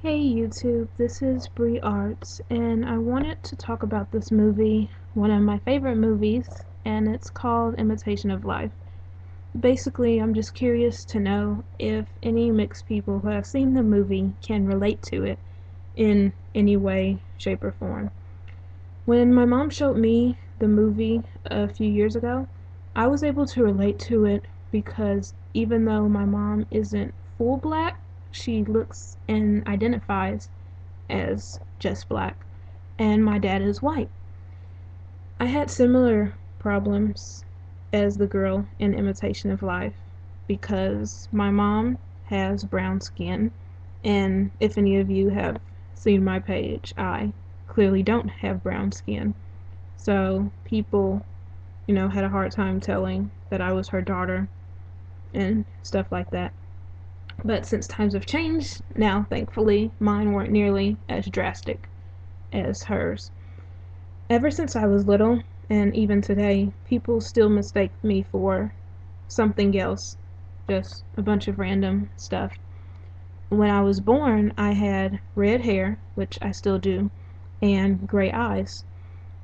Hey YouTube, this is briarts, and I wanted to talk about this movie, one of my favorite movies, and it's called Imitation of Life. Basically, I'm just curious to know if any mixed people who have seen the movie can relate to it in any way, shape, or form. When my mom showed me the movie a few years ago, I was able to relate to it because even though my mom isn't full black, she looks and identifies as just black, and my dad is white. I had similar problems as the girl in Imitation of Life because my mom has brown skin, and if any of you have seen my page, I clearly don't have brown skin. So people, had a hard time telling that I was her daughter and stuff like that. But since times have changed, now thankfully mine weren't nearly as drastic as hers. Ever since I was little, and even today, people still mistake me for something else, just a bunch of random stuff. When I was born, I had red hair, which I still do, and gray eyes.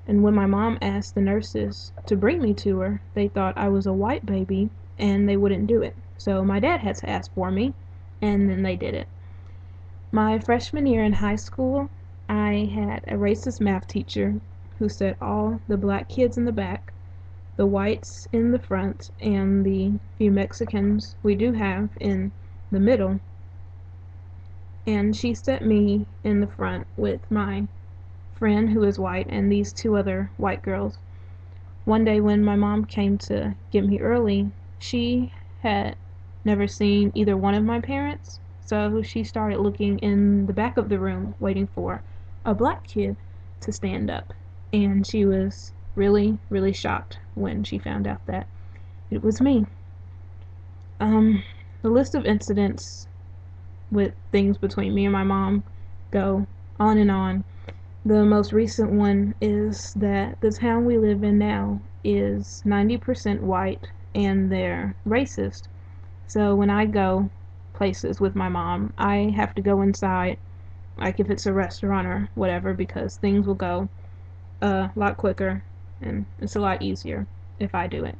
And when my mom asked the nurses to bring me to her, they thought I was a white baby and they wouldn't do it. So my dad had to ask for me, and then they did it. My freshman year in high school, I had a racist math teacher who said all the black kids in the back, the whites in the front, and the few Mexicans we do have in the middle. And she set me in the front with my friend who is white and these two other white girls. One day when my mom came to get me early, she had never seen either one of my parents, so she started looking in the back of the room waiting for a black kid to stand up. And she was really, really shocked when she found out that it was me. The list of incidents with things between me and my mom go on and on. The most recent one is that the town we live in now is 90% white and they're racist. So when I go places with my mom, I have to go inside, like if it's a restaurant or whatever, because things will go a lot quicker and it's a lot easier if I do it.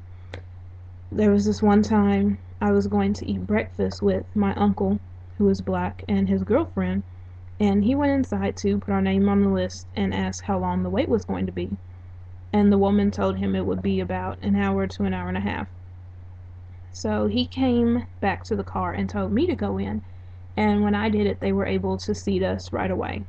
There was this one time I was going to eat breakfast with my uncle, who is black, and his girlfriend, and he went inside to put our name on the list and ask how long the wait was going to be. And the woman told him it would be about an hour to an hour and a half. So he came back to the car and told me to go in, and when I did it, they were able to seat us right away.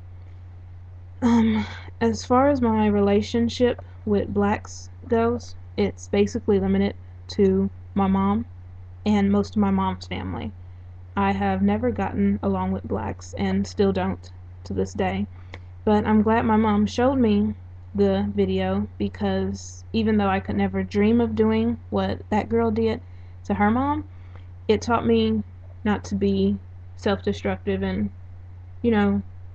As far as my relationship with blacks goes, it's basically limited to my mom and most of my mom's family. I have never gotten along with blacks and still don't to this day. But I'm glad my mom showed me the video because even though I could never dream of doing what that girl did to her mom, it taught me not to be self-destructive in,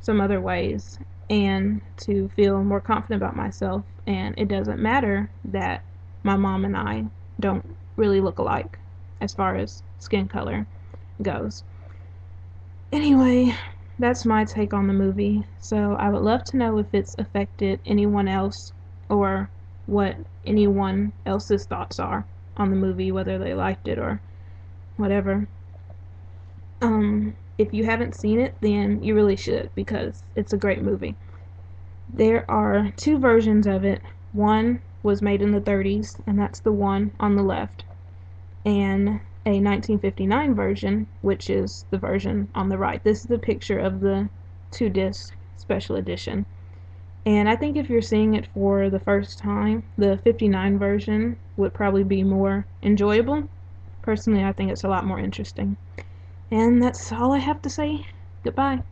some other ways and to feel more confident about myself. And it doesn't matter that my mom and I don't really look alike as far as skin color goes. Anyway, that's my take on the movie. So I would love to know if it's affected anyone else or what anyone else's thoughts are on the movie, whether they liked it or whatever. If you haven't seen it, then you really should because it's a great movie. There are two versions of it. One was made in the 30s, and that's the one on the left, and a 1959 version, which is the version on the right. This is a picture of the 2-disc special edition. And I think if you're seeing it for the first time, the 59 version would probably be more enjoyable. Personally, I think it's a lot more interesting. And that's all I have to say. Goodbye.